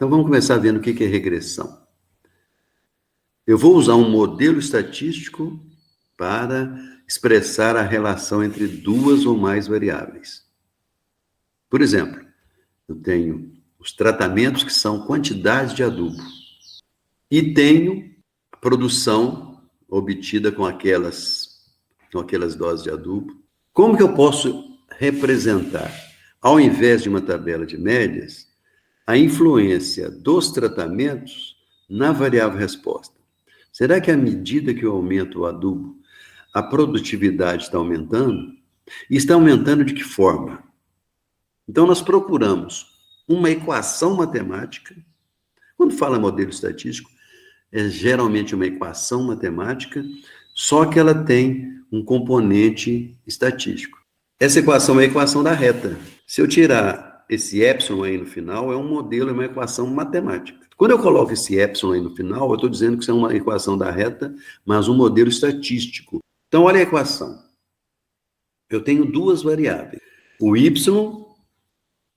Então, vamos começar vendo o que é regressão. Eu vou usar um modelo estatístico para expressar a relação entre duas ou mais variáveis. Por exemplo, eu tenho os tratamentos que são quantidades de adubo e tenho a produção obtida com aquelas doses de adubo. Como que eu posso representar, ao invés de uma tabela de médias, a influência dos tratamentos na variável resposta? Será que à medida que eu aumento o adubo, a produtividade está aumentando? E está aumentando de que forma? Então, nós procuramos uma equação matemática. Quando fala modelo estatístico, é geralmente uma equação matemática, só que ela tem um componente estatístico. Essa equação é a equação da reta. Se eu tirar esse epsilon aí no final, é um modelo, é uma equação matemática. Quando eu coloco esse epsilon aí no final, eu estou dizendo que isso é uma equação da reta, mas um modelo estatístico. Então, olha a equação. Eu tenho duas variáveis. O y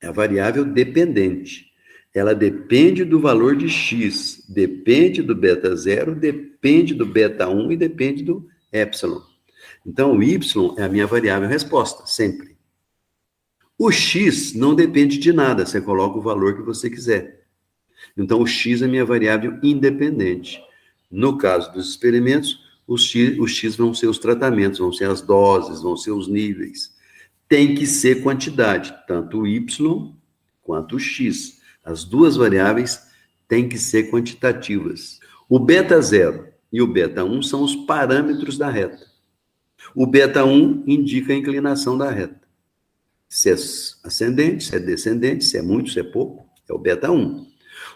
é a variável dependente. Ela depende do valor de x, depende do beta 0, depende do beta 1 e depende do epsilon. Então, o y é a minha variável resposta, sempre. O x não depende de nada, você coloca o valor que você quiser. Então, o x é a minha variável independente. No caso dos experimentos, os x vão ser os tratamentos, vão ser as doses, vão ser os níveis. Tem que ser quantidade, tanto o y quanto o x. As duas variáveis têm que ser quantitativas. O beta 0 e o beta 1 são os parâmetros da reta. O beta 1 indica a inclinação da reta. Se é ascendente, se é descendente, se é muito, se é pouco, é o beta 1.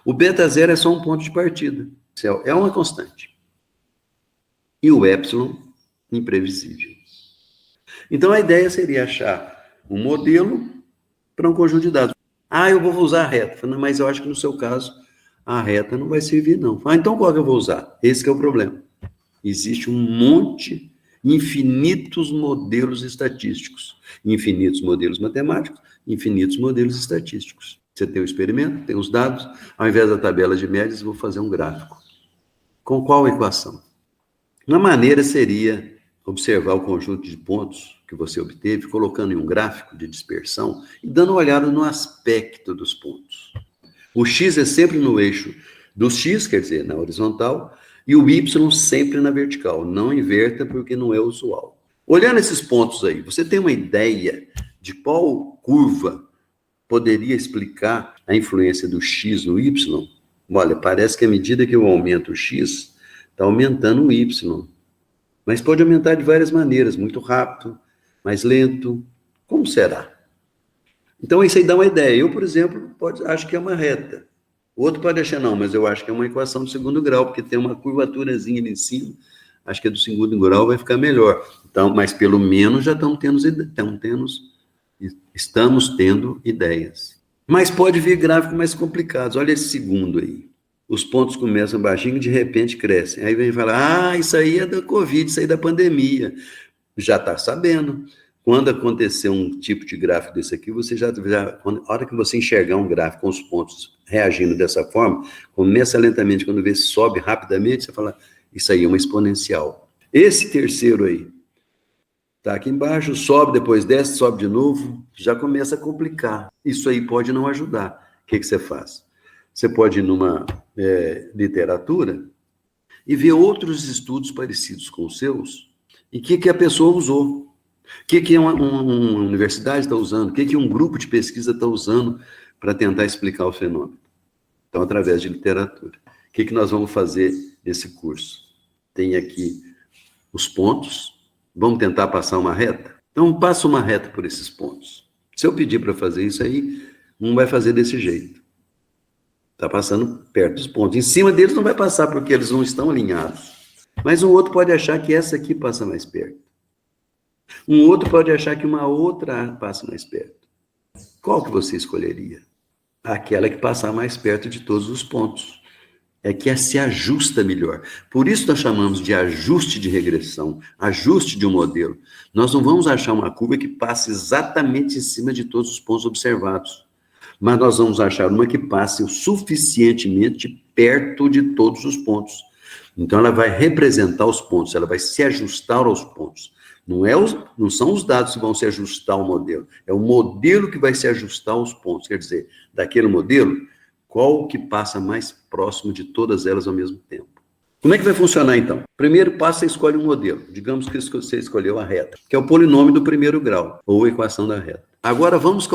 O beta 0 é só um ponto de partida, é uma constante. E o epsilon, imprevisível. Então, a ideia seria achar um modelo para um conjunto de dados. Eu vou usar a reta. Mas eu acho que no seu caso, a reta não vai servir, não. Então qual que eu vou usar? Esse que é o problema. Existe um monte, infinitos modelos estatísticos, infinitos modelos matemáticos, infinitos modelos estatísticos. Você tem o experimento, tem os dados, ao invés da tabela de médias, eu vou fazer um gráfico. Com qual equação? Uma maneira seria observar o conjunto de pontos que você obteve, colocando em um gráfico de dispersão e dando uma olhada no aspecto dos pontos. O x é sempre no eixo do x, quer dizer, na horizontal, e o y sempre na vertical. Não inverta, porque não é usual. Olhando esses pontos aí, você tem uma ideia de qual curva poderia explicar a influência do x no y? Olha, parece que à medida que eu aumento o x, está aumentando o y. Mas pode aumentar de várias maneiras, muito rápido, mais lento. Como será? Então, isso aí dá uma ideia. Eu, por exemplo, acho que é uma reta. O outro pode achar, não, mas eu acho que é uma equação do segundo grau, porque tem uma curvaturazinha ali em cima. Acho que a do segundo grau vai ficar melhor. Então, mas pelo menos já estamos tendo ideias. Mas pode vir gráficos mais complicados. Olha esse segundo aí. Os pontos começam baixinho e de repente crescem. Aí vem falar, isso aí é da Covid, isso aí é da pandemia. Já está sabendo. Quando acontecer um tipo de gráfico desse aqui, você já a hora que você enxergar um gráfico com os pontos reagindo dessa forma, começa lentamente, quando vê sobe rapidamente, você fala, isso aí é uma exponencial. Esse terceiro aí, está aqui embaixo, sobe, depois desce, sobe de novo, já começa a complicar. Isso aí pode não ajudar. O que você faz? Você pode ir numa literatura e ver outros estudos parecidos com os seus e o que a pessoa usou. O que uma universidade está usando? O que um grupo de pesquisa está usando para tentar explicar o fenômeno? Então, através de literatura. O que nós vamos fazer nesse curso? Tem aqui os pontos. Vamos tentar passar uma reta? Então, passa uma reta por esses pontos. Se eu pedir para fazer isso aí, um vai fazer desse jeito. Está passando perto dos pontos. Em cima deles não vai passar, porque eles não estão alinhados. Mas um outro pode achar que essa aqui passa mais perto. Um outro pode achar que uma outra passa mais perto. Qual que você escolheria? Aquela que passar mais perto de todos os pontos. É que se ajusta melhor. Por isso nós chamamos de ajuste de regressão, ajuste de um modelo. Nós não vamos achar uma curva que passe exatamente em cima de todos os pontos observados. mas nós vamos achar uma que passe o suficientemente perto de todos os pontos. Então, ela vai representar os pontos, ela vai se ajustar aos pontos. Não são os dados que vão se ajustar ao modelo, é o modelo que vai se ajustar aos pontos. Quer dizer, daquele modelo, qual que passa mais próximo de todas elas ao mesmo tempo. Como é que vai funcionar, então? Primeiro passo, você escolhe um modelo. Digamos que você escolheu a reta, que é o polinômio do primeiro grau, ou equação da reta. Agora, vamos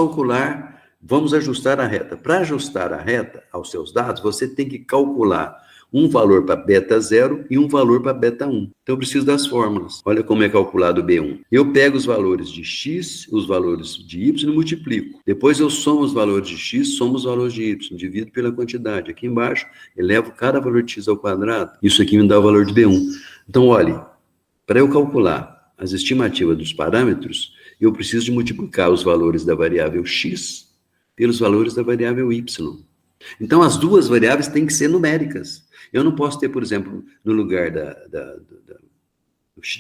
ajustar a reta. Para ajustar a reta aos seus dados, você tem que calcular um valor para beta 0 e um valor para beta 1. Então, eu preciso das fórmulas. Olha como é calculado o B1. Eu pego os valores de x, os valores de y e multiplico. Depois eu somo os valores de x, somo os valores de y, divido pela quantidade. Aqui embaixo, elevo cada valor de x ao quadrado. Isso aqui me dá o valor de B1. Então, olhe, para eu calcular as estimativas dos parâmetros, eu preciso de multiplicar os valores da variável x pelos valores da variável y. Então, as duas variáveis têm que ser numéricas. Eu não posso ter, por exemplo, no lugar da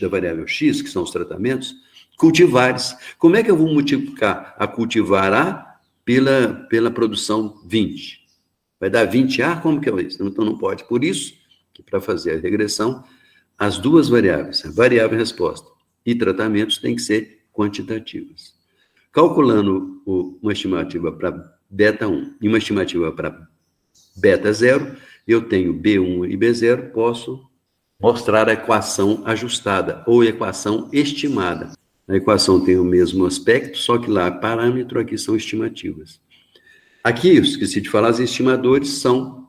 variável x, que são os tratamentos, cultivares. Como é que eu vou multiplicar a cultivar A pela produção 20? Vai dar 20A? Como que é isso? Então, não pode. Por isso, que para fazer a regressão, as duas variáveis, a variável resposta e tratamentos, têm que ser quantitativas. Calculando uma estimativa para beta 1 e uma estimativa para beta 0, eu tenho B1 e B0, posso mostrar a equação ajustada, ou equação estimada. A equação tem o mesmo aspecto, só que lá parâmetro, aqui são estimativas. Aqui, eu esqueci de falar, os estimadores são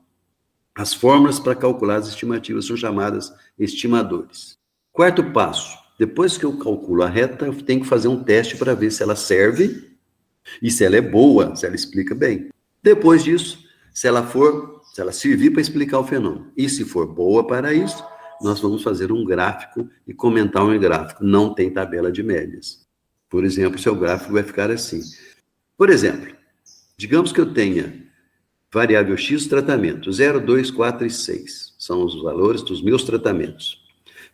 as fórmulas para calcular as estimativas, são chamadas estimadores. Quarto passo, depois que eu calculo a reta, eu tenho que fazer um teste para ver se ela serve e se ela é boa, se ela explica bem. Depois disso, se ela servir para explicar o fenômeno, e se for boa para isso, nós vamos fazer um gráfico e comentar um gráfico. Não tem tabela de médias. Por exemplo, seu gráfico vai ficar assim. Por exemplo, digamos que eu tenha variável x tratamento, 0, 2, 4 e 6. São os valores dos meus tratamentos.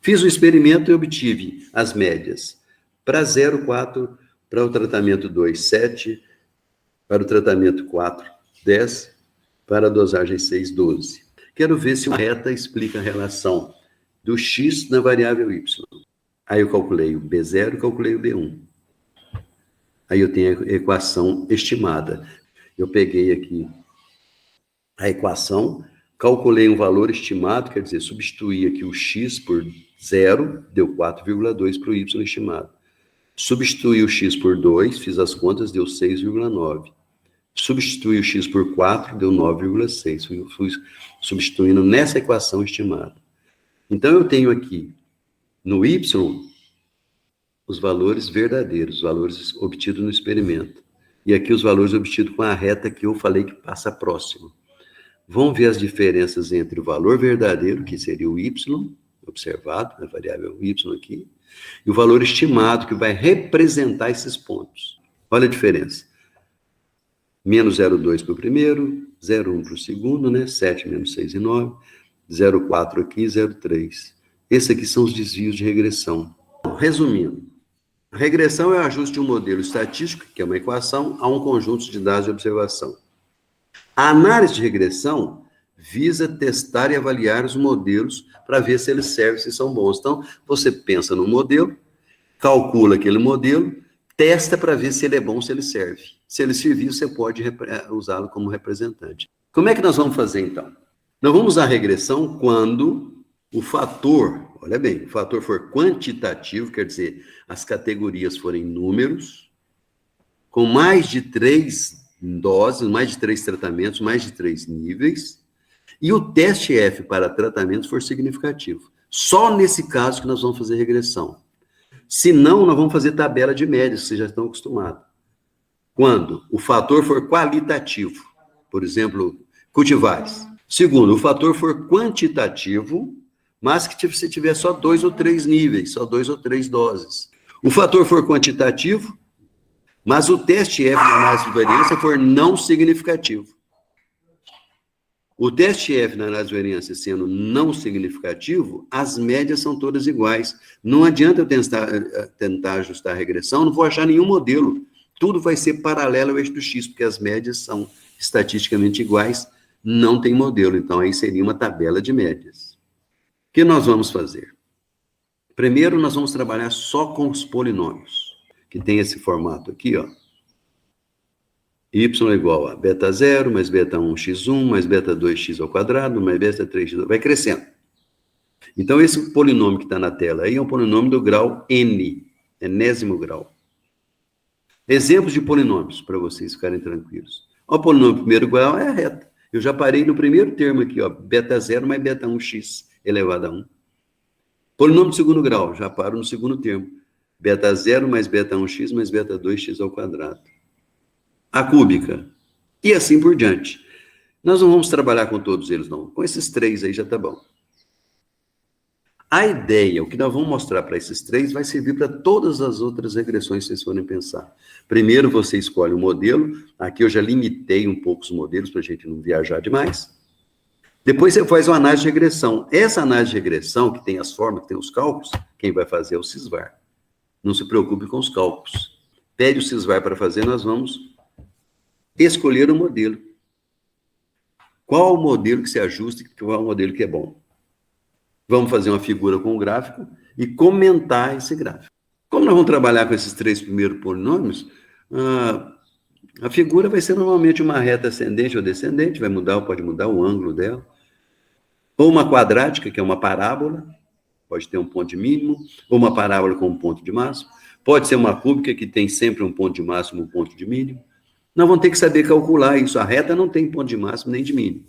Fiz o experimento e obtive as médias. Para 0, 4, para o tratamento 2, 7, para o tratamento 4, 10, para a dosagem 6, 12. Quero ver se uma reta explica a relação do x na variável y. Aí eu calculei o B0 e calculei o B1. Aí eu tenho a equação estimada. Eu peguei aqui a equação, calculei um valor estimado, quer dizer, substituí aqui o x por 0, deu 4,2 para o y estimado. Substituí o x por 2, fiz as contas, deu 6,9. Substituí o x por 4, deu 9,6. Fui substituindo nessa equação estimada. Então, eu tenho aqui, no y, os valores verdadeiros, os valores obtidos no experimento. E aqui os valores obtidos com a reta que eu falei que passa próximo. Vão ver as diferenças entre o valor verdadeiro, que seria o y, observado, a variável y aqui, e o valor estimado, que vai representar esses pontos. Olha a diferença. Menos 0,2 para o primeiro, 0,1 para o segundo, né? 7 menos 6 e 9, 0,4 aqui, 0,3. Esses aqui são os desvios de regressão. Resumindo, a regressão é o ajuste de um modelo estatístico, que é uma equação, a um conjunto de dados de observação. A análise de regressão visa testar e avaliar os modelos para ver se eles servem, se são bons. Então, você pensa no modelo, calcula aquele modelo, testa para ver se ele é bom, se ele serve. Se ele servir, você pode usá-lo como representante. Como é que nós vamos fazer, então? Nós vamos usar a regressão quando o fator, olha bem, o fator for quantitativo, quer dizer, as categorias forem números, com mais de 3 doses, mais de 3 tratamentos, mais de 3 níveis, e o teste F para tratamentos for significativo. Só nesse caso que nós vamos fazer regressão. Se não, nós vamos fazer tabela de médias, que vocês já estão acostumados. Quando o fator for qualitativo, por exemplo, cultivares. Segundo, o fator for quantitativo, mas que você tiver só 2 ou 3 níveis, só 2 ou 3 doses. O fator for quantitativo, mas o teste F na análise de variância for não significativo. O teste F na análise de variância sendo não significativo, as médias são todas iguais. Não adianta eu tentar ajustar a regressão, não vou achar nenhum modelo tudo vai ser paralelo ao eixo do X, porque as médias são estatisticamente iguais, não tem modelo, então aí seria uma tabela de médias. O que nós vamos fazer? Primeiro, nós vamos trabalhar só com os polinômios, que tem esse formato aqui, ó. Y igual a beta 0, mais beta 1, x1, mais beta 2x ao quadrado, mais beta 3x, vai crescendo. Então, esse polinômio que está na tela aí é um polinômio do grau n, enésimo grau. Exemplos de polinômios, para vocês ficarem tranquilos. O polinômio do primeiro grau é a reta. Eu já parei no primeiro termo aqui, ó, beta 0 mais beta 1x elevado a 1. Polinômio de segundo grau, já paro no segundo termo. Beta 0 mais beta 1x mais beta 2x ao quadrado. A cúbica. E assim por diante. Nós não vamos trabalhar com todos eles, não. Com esses três aí já tá bom. A ideia, o que nós vamos mostrar para esses três, vai servir para todas as outras regressões que vocês forem pensar. Primeiro você escolhe um modelo. Aqui eu já limitei um pouco os modelos para a gente não viajar demais. Depois você faz uma análise de regressão. Essa análise de regressão, que tem as formas, que tem os cálculos, quem vai fazer é o Sysvar. Não se preocupe com os cálculos. Pede o Sysvar para fazer, nós vamos escolher um modelo. Qual o modelo que se ajusta e qual o modelo que é bom? Vamos fazer uma figura com o gráfico e comentar esse gráfico. Como nós vamos trabalhar com esses três primeiros polinômios, a figura vai ser normalmente uma reta ascendente ou descendente, vai mudar, pode mudar o ângulo dela. Ou uma quadrática, que é uma parábola, pode ter um ponto de mínimo, ou uma parábola com um ponto de máximo. Pode ser uma cúbica, que tem sempre um ponto de máximo e um ponto de mínimo. Nós vamos ter que saber calcular isso. A reta não tem ponto de máximo nem de mínimo.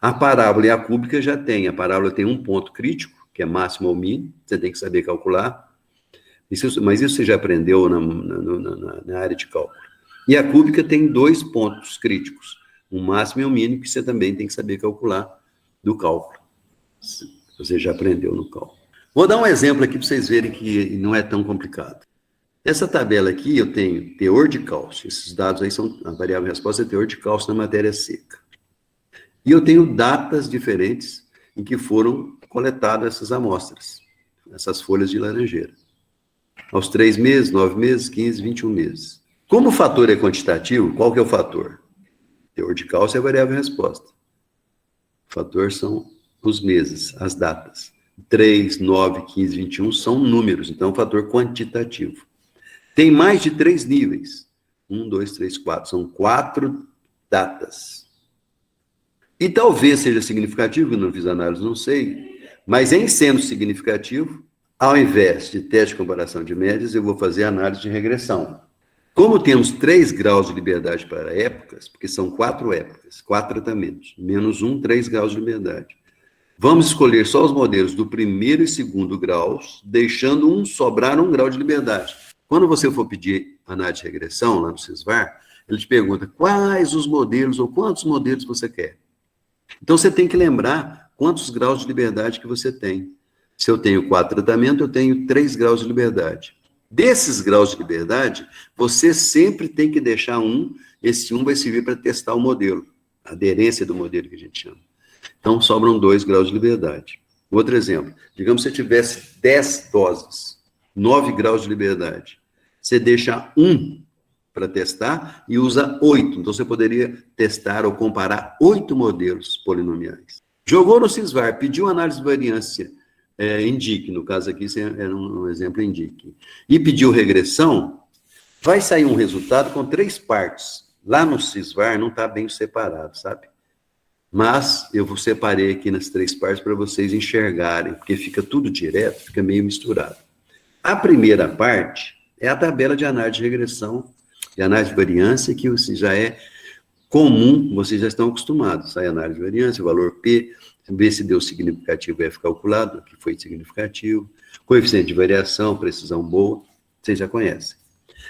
A parábola e a cúbica já tem. A parábola tem um ponto crítico, que é máximo ou mínimo, você tem que saber calcular. Mas isso você já aprendeu na área de cálculo. E a cúbica tem dois pontos críticos, um máximo e um mínimo, que você também tem que saber calcular do cálculo. Você já aprendeu no cálculo. Vou dar um exemplo aqui para vocês verem que não é tão complicado. Essa tabela aqui eu tenho teor de cálcio. Esses dados aí são, a variável resposta é teor de cálcio na matéria seca. E eu tenho datas diferentes em que foram coletadas essas amostras, essas folhas de laranjeira. Aos 3 meses, 9 meses, 15, 21 meses. Como o fator é quantitativo, qual que é o fator? Teor de cálcio é a variável resposta. O fator são os meses, as datas. 3, 9, 15, 21 são números, então é um fator quantitativo. Tem mais de 3 níveis. 1, 2, 3, 4. São 4 datas. E talvez seja significativo, eu não fiz análise, não sei, mas em sendo significativo, ao invés de teste de comparação de médias, eu vou fazer análise de regressão. Como temos 3 graus de liberdade para épocas, porque são 4 épocas, 4 tratamentos, menos 1, 3 graus de liberdade. Vamos escolher só os modelos do primeiro e segundo graus, deixando sobrar 1 grau de liberdade. Quando você for pedir análise de regressão lá no Sysvar, ele te pergunta quais os modelos ou quantos modelos você quer. Então, você tem que lembrar quantos graus de liberdade que você tem. Se eu tenho 4 tratamentos, eu tenho 3 graus de liberdade. Desses graus de liberdade, você sempre tem que deixar esse 1 vai servir para testar o modelo, a aderência do modelo que a gente chama. Então, sobram 2 graus de liberdade. Outro exemplo, digamos que você tivesse 10 doses, 9 graus de liberdade. Você deixa 1 para testar e usa 8. Então, você poderia testar ou comparar 8 modelos polinomiais. Jogou no Sysvar, pediu análise de variância, indique, no caso aqui, era um exemplo indique, e pediu regressão, vai sair um resultado com 3 partes. Lá no Sysvar não está bem separado, sabe? Mas eu separei aqui nas 3 partes para vocês enxergarem, porque fica tudo direto, fica meio misturado. A primeira parte é a tabela de análise de regressão, de análise de variância, que já é comum, vocês já estão acostumados. Sai a análise de variância, o valor P, ver se deu significativo F calculado, que foi significativo, coeficiente de variação, precisão boa, vocês já conhecem.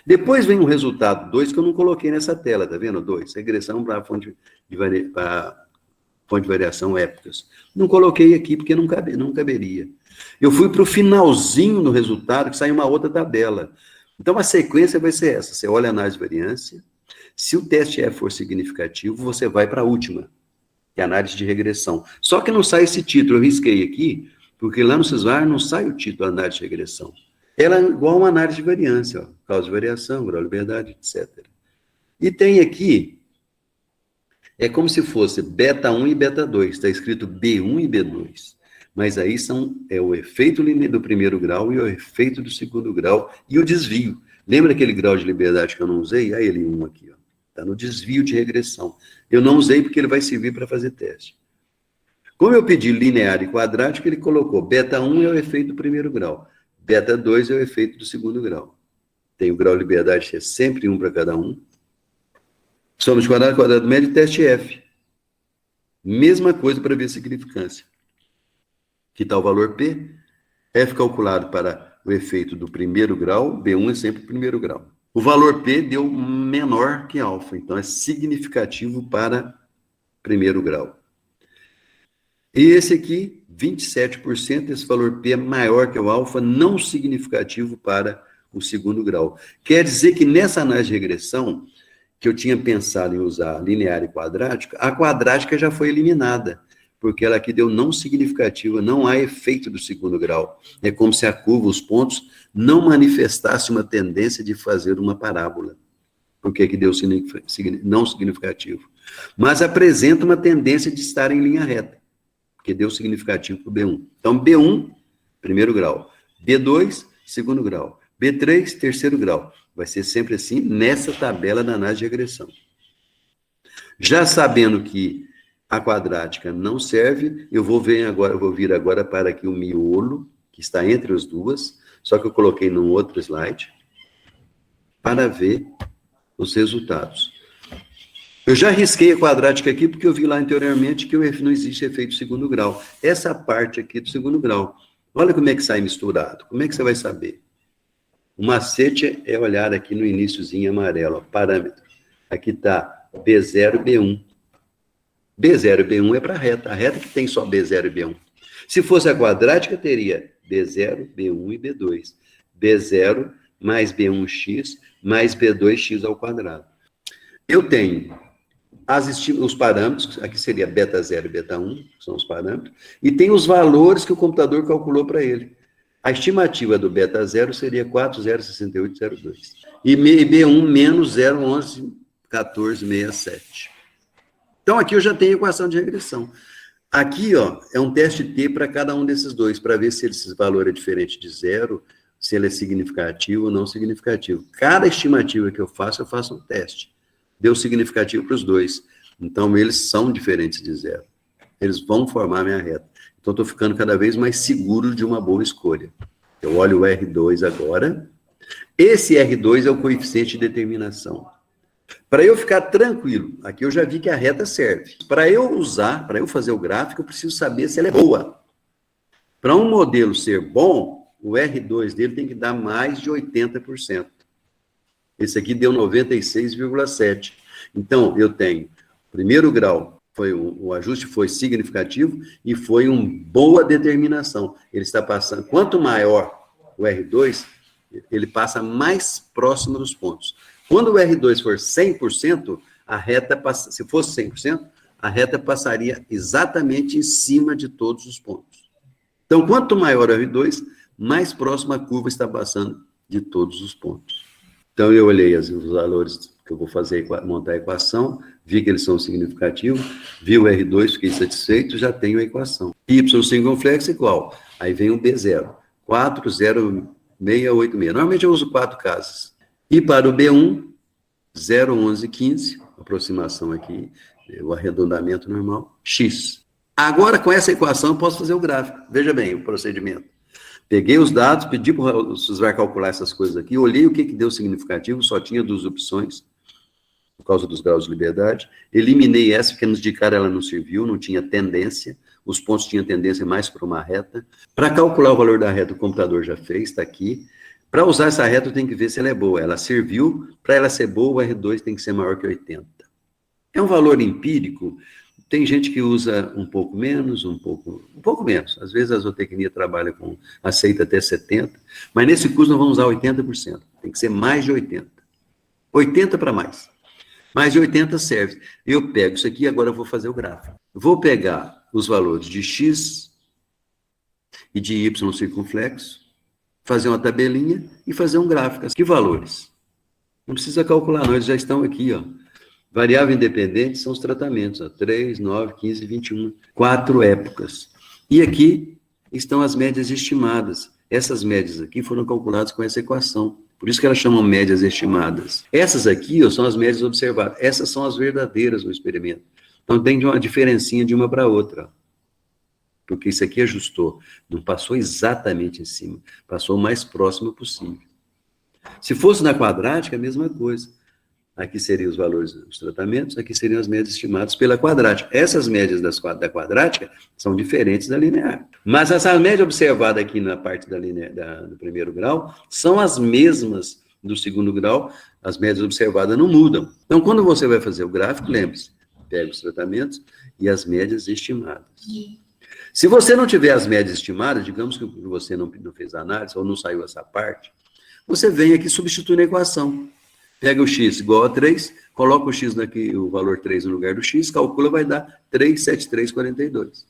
Depois vem o resultado 2, que eu não coloquei nessa tela, tá vendo? 2, regressão para a fonte de variação épocas. Não coloquei aqui porque não caberia. Eu fui para o finalzinho do resultado, que sai uma outra tabela. Então, a sequência vai ser essa. Você olha a análise de variância. Se o teste F for significativo, você vai para a última, que é a análise de regressão. Só que não sai esse título. Eu risquei aqui, porque lá no Sysvar não sai o título análise de regressão. Ela é igual a uma análise de variância, ó, causa de variação, grau de liberdade, etc. E tem aqui, é como se fosse beta 1 e beta 2, está escrito B1 e B2. Mas aí é o efeito do primeiro grau e o efeito do segundo grau e o desvio. Lembra aquele grau de liberdade que eu não usei? Aí ele 1 aqui, ó. Está no desvio de regressão. Eu não usei porque ele vai servir para fazer teste. Como eu pedi linear e quadrático, ele colocou beta 1 é o efeito do primeiro grau, beta 2 é o efeito do segundo grau. Tem o grau de liberdade que é sempre 1 para cada um. Soma de quadrado, quadrado médio, teste F. Mesma coisa para ver significância. Que tal o valor P? F calculado para o efeito do primeiro grau, B1 é sempre o primeiro grau. O valor P deu menor que alfa, então é significativo para primeiro grau. E esse aqui, 27%, esse valor P é maior que o alfa, não significativo para o segundo grau. Quer dizer que nessa análise de regressão, que eu tinha pensado em usar linear e quadrática, a quadrática já foi eliminada, porque ela aqui deu não significativa, não há efeito do segundo grau. É como se a curva, os pontos, não manifestasse uma tendência de fazer uma parábola, porque aqui deu não significativo. Mas apresenta uma tendência de estar em linha reta, porque deu significativo para o B1. Então, B1, primeiro grau. B2, segundo grau. B3, terceiro grau. Vai ser sempre assim, nessa tabela da análise de regressão. Já sabendo que a quadrática não serve, eu vou vir agora para aqui o miolo, que está entre as duas, só que eu coloquei num outro slide, para ver os resultados. Eu já risquei a quadrática aqui, porque eu vi lá anteriormente que não existe efeito segundo grau. Essa parte aqui do segundo grau. Olha como é que sai misturado. Como é que você vai saber? O macete é olhar aqui no iniciozinho amarelo, ó, parâmetro. Aqui está B0 e B1. B0 e B1 é para a reta que tem só B0 e B1. Se fosse a quadrática, teria B0, B1 e B2. B0 mais B1x mais B2x ao quadrado. Eu tenho os parâmetros, aqui seria beta 0 e beta 1, que são os parâmetros, e tem os valores que o computador calculou para ele. A estimativa do beta 0 seria 406802. E B1 menos 0111467. Então, aqui eu já tenho a equação de regressão. Aqui, ó, é um teste T para cada um desses dois, para ver se esse valor é diferente de zero, se ele é significativo ou não significativo. Cada estimativa que eu faço um teste. Deu significativo para os dois. Então, eles são diferentes de zero. Eles vão formar a minha reta. Então, estou ficando cada vez mais seguro de uma boa escolha. Eu olho o R2 agora. Esse R2 é o coeficiente de determinação. Para eu ficar tranquilo, aqui eu já vi que a reta serve. Para eu fazer o gráfico, eu preciso saber se ela é boa. Para um modelo ser bom, o R2 dele tem que dar mais de 80%. Esse aqui deu 96,7%. Então, eu tenho primeiro grau, o ajuste foi significativo e foi uma boa determinação. Ele está passando, quanto maior o R2, ele passa mais próximo dos pontos. Quando o R2 for 100%, se fosse 100%, a reta passaria exatamente em cima de todos os pontos. Então, quanto maior o R2, mais próximo a curva está passando de todos os pontos. Então, eu olhei os valores que eu vou fazer, montar a equação, vi que eles são significativos, vi o R2, fiquei satisfeito, já tenho a equação. Y circunflexo igual, aí vem o B0, 40686. Normalmente eu uso 4 casas. E para o B1, 0,1115, aproximação aqui, o arredondamento normal, x. Agora, com essa equação, eu posso fazer o gráfico. Veja bem o procedimento. Peguei os dados, pedi para o SUSVAR calcular essas coisas aqui, olhei o que deu significativo, só tinha 2 opções, por causa dos graus de liberdade. Eliminei essa, porque nos de cara ela não serviu, não tinha tendência, os pontos tinham tendência mais para uma reta. Para calcular o valor da reta, o computador já fez, está aqui. Para usar essa reta, eu tenho que ver se ela é boa. Ela serviu, para ela ser boa, o R2 tem que ser maior que 80. É um valor empírico, tem gente que usa um pouco menos, um pouco menos. Às vezes a zootecnia trabalha aceita até 70, mas nesse curso nós vamos usar 80%. Tem que ser mais de 80. 80 para mais. Mais de 80 serve. Eu pego isso aqui, agora eu vou fazer o gráfico. Vou pegar os valores de x e de y circunflexo, fazer uma tabelinha e fazer um gráfico. Que valores? Não precisa calcular, não, eles já estão aqui, ó. Variável independente são os tratamentos, ó, 3, 9, 15, 21, 4 épocas. E aqui estão as médias estimadas. Essas médias aqui foram calculadas com essa equação. Por isso que elas chamam médias estimadas. Essas aqui, ó, são as médias observadas. Essas são as verdadeiras no experimento. Então tem uma diferencinha de uma para outra, ó. Porque isso aqui ajustou. Não passou exatamente em cima. Passou o mais próximo possível. Se fosse na quadrática, a mesma coisa. Aqui seriam os valores dos tratamentos, aqui seriam as médias estimadas pela quadrática. Essas médias da quadrática são diferentes da linear. Mas essa média observada aqui na parte da linear, do primeiro grau são as mesmas do segundo grau, as médias observadas não mudam. Então, quando você vai fazer o gráfico, lembre-se, pega os tratamentos e as médias estimadas. Se você não tiver as médias estimadas, digamos que você não fez a análise ou não saiu essa parte, você vem aqui e substitui na equação. Pega o x igual a 3, coloca o x aqui, o valor 3 no lugar do x, calcula, vai dar 37342.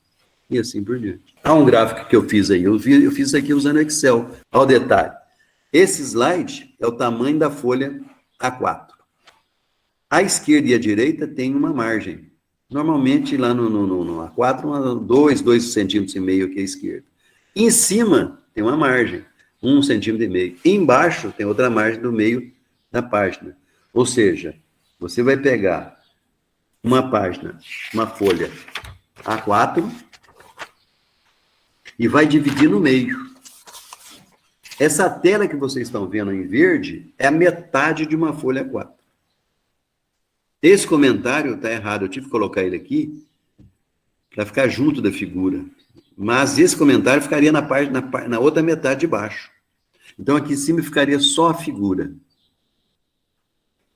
E assim por diante. Há um gráfico que eu fiz aí, eu fiz isso aqui usando Excel. Olha o detalhe. Esse slide é o tamanho da folha A4. A esquerda e a direita tem uma margem. Normalmente, lá no A4, 2 centímetros e meio aqui à esquerda. Em cima, tem uma margem, 1,5 centímetro. Embaixo, tem outra margem do meio da página. Ou seja, você vai pegar uma página, uma folha A4, e vai dividir no meio. Essa tela que vocês estão vendo em verde é a metade de uma folha A4. Esse comentário está errado, eu tive que colocar ele aqui para ficar junto da figura. Mas esse comentário ficaria na outra metade de baixo. Então aqui em cima ficaria só a figura.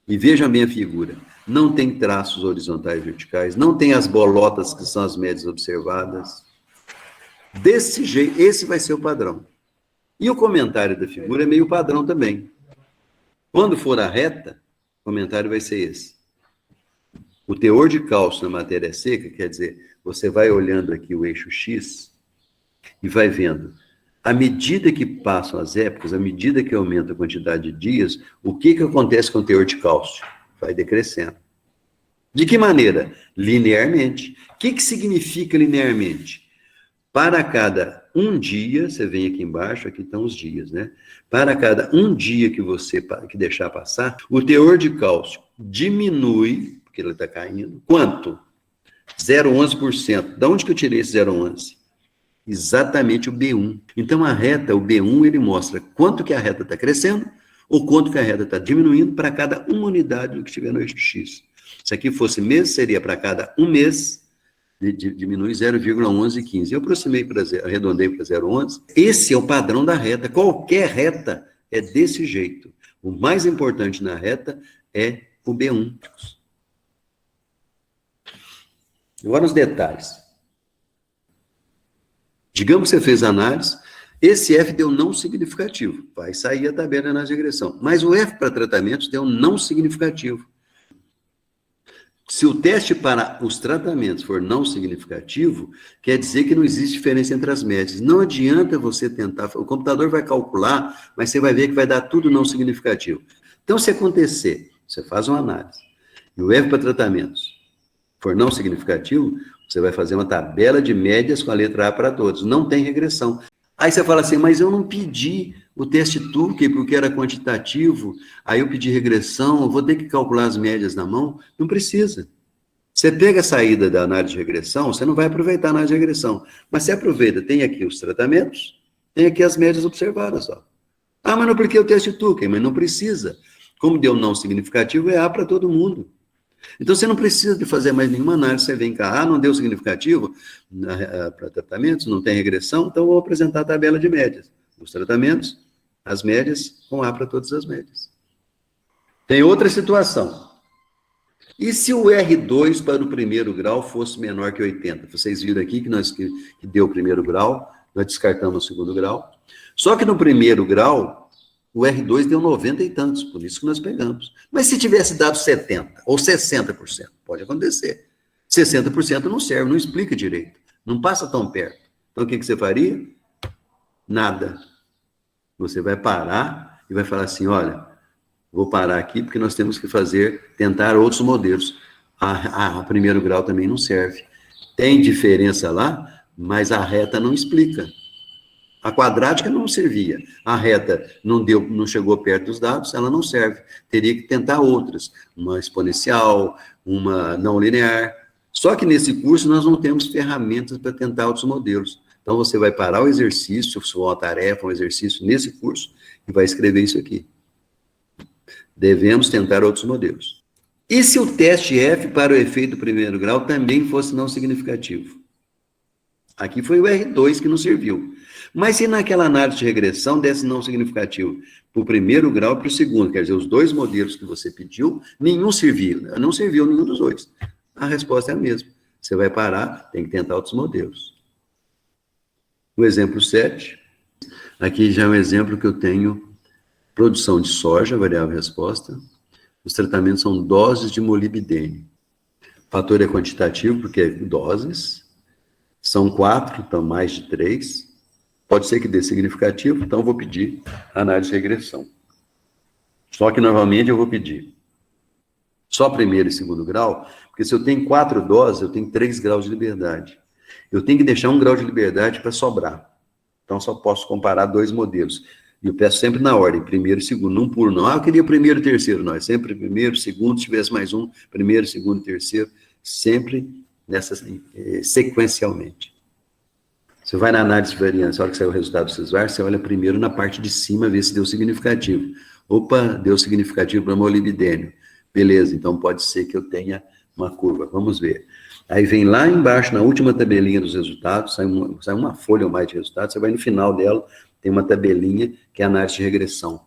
E vejam bem a figura. Não tem traços horizontais e verticais, não tem as bolotas que são as médias observadas. Desse jeito, esse vai ser o padrão. E o comentário da figura é meio padrão também. Quando for a reta, o comentário vai ser esse. O teor de cálcio na matéria seca, quer dizer, você vai olhando aqui o eixo X e vai vendo, à medida que passam as épocas, à medida que aumenta a quantidade de dias, o que acontece com o teor de cálcio? Vai decrescendo. De que maneira? Linearmente. O que significa linearmente? Para cada um dia, você vem aqui embaixo, aqui estão os dias, né? Para cada um dia que você deixar passar, o teor de cálcio diminui, porque ele está caindo. Quanto? 0,11%. Da onde que eu tirei esse 0,11? Exatamente o B1. Então, a reta, o B1, ele mostra quanto que a reta está crescendo ou quanto que a reta está diminuindo para cada uma unidade do que estiver no eixo X. Se aqui fosse mês, seria para cada um mês, diminui 0,1115. Eu arredondei para 0,11. Esse é o padrão da reta. Qualquer reta é desse jeito. O mais importante na reta é o B1. Agora os detalhes. Digamos que você fez a análise, esse F deu não significativo. Vai sair a tabela de análise de regressão. Mas o F para tratamentos deu não significativo. Se o teste para os tratamentos for não significativo, quer dizer que não existe diferença entre as médias. Não adianta você tentar, o computador vai calcular, mas você vai ver que vai dar tudo não significativo. Então, se acontecer, você faz uma análise, e o F para tratamentos for não significativo, você vai fazer uma tabela de médias com a letra A para todos. Não tem regressão. Aí você fala assim, mas eu não pedi o teste Tukey porque era quantitativo, aí eu pedi regressão, eu vou ter que calcular as médias na mão? Não precisa. Você pega a saída da análise de regressão, você não vai aproveitar a análise de regressão, mas você aproveita, tem aqui os tratamentos, tem aqui as médias observadas. Ó. Ah, mas não apliquei o teste Tukey, mas não precisa. Como deu não significativo, é A para todo mundo. Então, você não precisa de fazer mais nenhuma análise, você vem cá, não deu significativo para tratamentos, não tem regressão, então eu vou apresentar a tabela de médias. Os tratamentos, as médias, com A para todas as médias. Tem outra situação. E se o R2 para o primeiro grau fosse menor que 80? Vocês viram aqui que deu o primeiro grau, nós descartamos o segundo grau. Só que no primeiro grau, o R2 deu 90 e tantos, por isso que nós pegamos. Mas se tivesse dado 70% ou 60%, pode acontecer. 60% não serve, não explica direito. Não passa tão perto. Então, o que você faria? Nada. Você vai parar e vai falar assim, olha, vou parar aqui porque nós temos que tentar outros modelos. O primeiro grau também não serve. Tem diferença lá, mas a reta não explica. A quadrática não servia. A reta não chegou perto dos dados, ela não serve. Teria que tentar outras, uma exponencial, uma não linear. Só que nesse curso nós não temos ferramentas para tentar outros modelos. Então você vai parar o exercício, se for uma tarefa, um exercício nesse curso, e vai escrever isso aqui. Devemos tentar outros modelos. E se o teste F para o efeito do primeiro grau também fosse não significativo? Aqui foi o R2 que não serviu. Mas se naquela análise de regressão desse não significativo para o primeiro grau e para o segundo, quer dizer, os dois modelos que você pediu, nenhum serviu, não serviu nenhum dos dois. A resposta é a mesma. Você vai parar, tem que tentar outros modelos. O exemplo 7, aqui já é um exemplo que eu tenho, produção de soja, variável resposta. Os tratamentos são doses de molibdênio. O fator é quantitativo, porque é doses. São 4, então mais de 3. Pode ser que dê significativo, então eu vou pedir análise de regressão. Só que, normalmente, eu vou pedir só primeiro e segundo grau, porque se eu tenho 4 doses, eu tenho 3 graus de liberdade. Eu tenho que deixar 1 grau de liberdade para sobrar. Então, só posso comparar 2 modelos. E eu peço sempre na ordem, primeiro e segundo, não por não. Eu queria primeiro e terceiro, não. É sempre primeiro, segundo, se tivesse mais um, primeiro, segundo, terceiro, sempre sequencialmente. Você vai na análise de variância, a hora que sair o resultado do sesvar, você olha primeiro na parte de cima, vê se deu significativo. Opa, deu significativo para molibdênio. Beleza, então pode ser que eu tenha uma curva. Vamos ver. Aí vem lá embaixo, na última tabelinha dos resultados, sai uma folha ou mais de resultados, você vai no final dela, tem uma tabelinha que é a análise de regressão.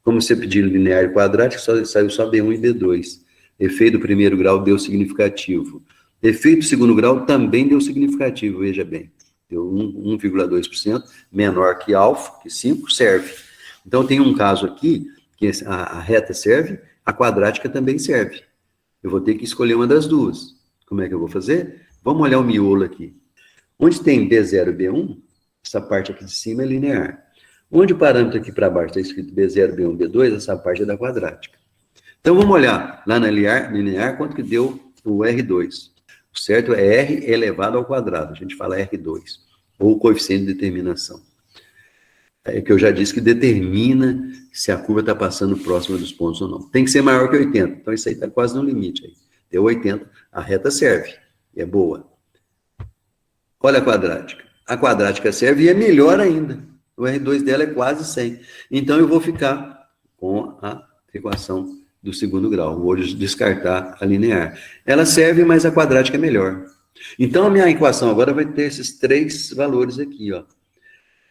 Como você pediu linear e quadrático, saiu só B1 e B2. Efeito do primeiro grau deu significativo. Efeito do segundo grau também deu significativo, veja bem. Deu 1,2%, menor que alfa, que 5, serve. Então, tem um caso aqui, que a reta serve, a quadrática também serve. Eu vou ter que escolher uma das duas. Como é que eu vou fazer? Vamos olhar o miolo aqui. Onde tem B0 e B1, essa parte aqui de cima é linear. Onde o parâmetro aqui para baixo está escrito B0, B1, B2, essa parte é da quadrática. Então, vamos olhar lá na linear quanto que deu o R2. O certo é R elevado ao quadrado. A gente fala R2, ou coeficiente de determinação. É que eu já disse que determina se a curva está passando próxima dos pontos ou não. Tem que ser maior que 80. Então, isso aí está quase no limite. Aí. Deu 80, a reta serve. E é boa. Olha a quadrática. A quadrática serve e é melhor ainda. O R2 dela é quase 100. Então, eu vou ficar com a equação do segundo grau. Vou descartar a linear. Ela serve, mas a quadrática é melhor. Então, a minha equação agora vai ter esses 3 valores aqui, ó.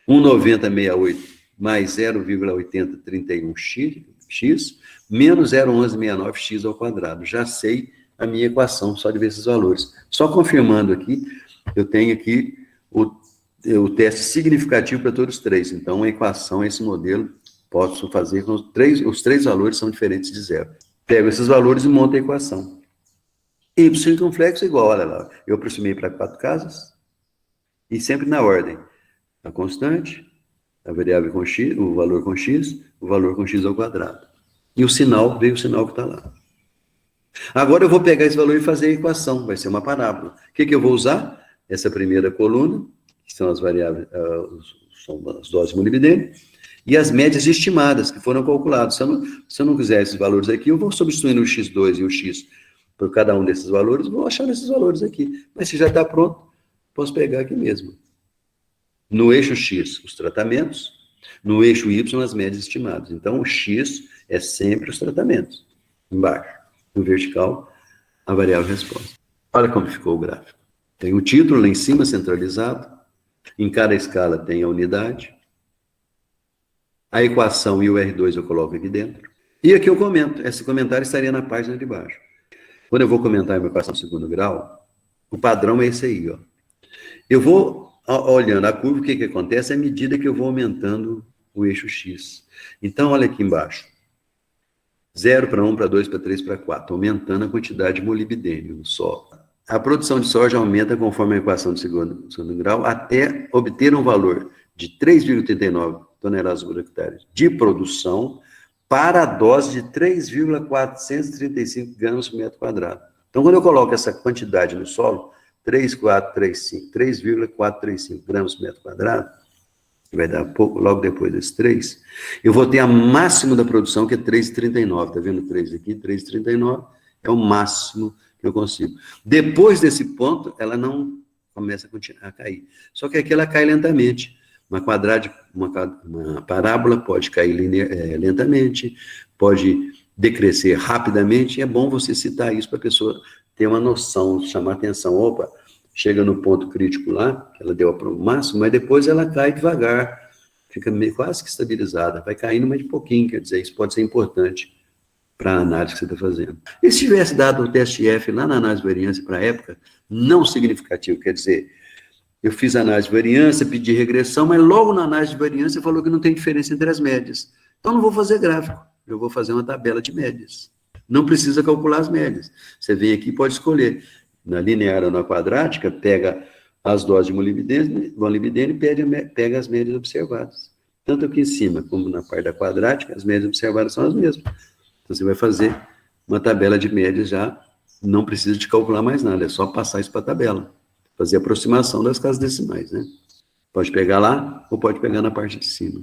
1,9068 mais 0,8031x menos 0,1169x ao quadrado. Já sei a minha equação, só de ver esses valores. Só confirmando aqui, eu tenho aqui o teste significativo para todos os 3. Então, a equação, esse modelo, posso fazer com os 3 valores são diferentes de zero. Pego esses valores e monto a equação. Y circunflexo igual, olha lá, eu aproximei para 4 casas, e sempre na ordem. A constante, a variável com x, o valor com x ao quadrado. E o sinal, veio o sinal que está lá. Agora eu vou pegar esse valor e fazer a equação, vai ser uma parábola. O que eu vou usar? Essa primeira coluna, que são as variáveis, são as doses molibdênio, e as médias estimadas, que foram calculadas. Se eu não quiser esses valores aqui, eu vou substituindo o x2 e o x por cada um desses valores, vou achar esses valores aqui. Mas se já está pronto, posso pegar aqui mesmo. No eixo X, os tratamentos. No eixo Y, as médias estimadas. Então, o X é sempre os tratamentos. Embaixo. No vertical, a variável resposta. Olha como ficou o gráfico. Tem o título lá em cima, centralizado. Em cada escala tem a unidade. A equação e o R2 eu coloco aqui dentro. E aqui eu comento. Esse comentário estaria na página de baixo. Quando eu vou comentar uma equação de segundo grau, o padrão é esse aí, ó. Eu vou olhando a curva, o que acontece à medida que eu vou aumentando o eixo X. Então, olha aqui embaixo. 0 para 1, para 2, para 3, para 4. Aumentando a quantidade de molibdênio no solo. A produção de soja aumenta conforme a equação de segundo grau, até obter um valor de 3,39 toneladas por hectare de produção para a dose de 3,435 gramas por metro quadrado. Então, quando eu coloco essa quantidade no solo, 3,435 gramas por metro quadrado, que vai dar pouco, logo depois desse 3, eu vou ter a máximo da produção, que é 3,39. Está vendo 3 aqui? 3,39 é o máximo que eu consigo. Depois desse ponto, ela não começa a cair. Só que aqui ela cai lentamente. Uma parábola pode cair lentamente, pode decrescer rapidamente, e é bom você citar isso para a pessoa ter uma noção, chamar atenção. Opa, chega no ponto crítico lá, que ela deu o máximo, mas depois ela cai devagar, fica meio, quase que estabilizada, vai caindo mais de pouquinho, quer dizer, isso pode ser importante para a análise que você está fazendo. E se tivesse dado o teste F lá na análise de variância para a época, não significativo, quer dizer, eu fiz análise de variância, pedi regressão, mas logo na análise de variância falou que não tem diferença entre as médias. Então não vou fazer gráfico, eu vou fazer uma tabela de médias. Não precisa calcular as médias. Você vem aqui e pode escolher. Na linear ou na quadrática, pega as doses de molibdênio e pega as médias observadas. Tanto aqui em cima como na parte da quadrática, as médias observadas são as mesmas. Então você vai fazer uma tabela de médias já, não precisa de calcular mais nada, é só passar isso para a tabela. Fazer a aproximação das casas decimais, né? Pode pegar lá ou pode pegar na parte de cima.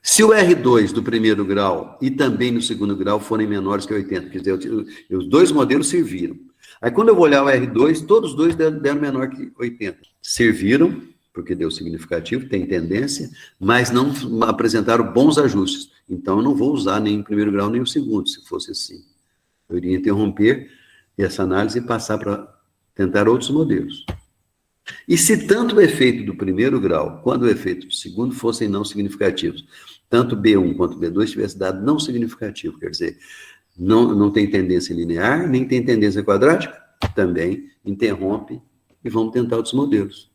Se o R2 do primeiro grau e também no segundo grau forem menores que 80, quer dizer, os dois modelos serviram. Aí quando eu vou olhar o R2, todos os dois deram menor que 80. Serviram, porque deu significativo, tem tendência, mas não apresentaram bons ajustes. Então eu não vou usar nem o primeiro grau nem o segundo, se fosse assim. Eu iria interromper essa análise e passar para tentar outros modelos. E se tanto o efeito do primeiro grau quanto o efeito do segundo fossem não significativos, tanto B1 quanto B2 tivesse dado não significativo, quer dizer, não tem tendência linear, nem tem tendência quadrática, também interrompe e vamos tentar outros modelos.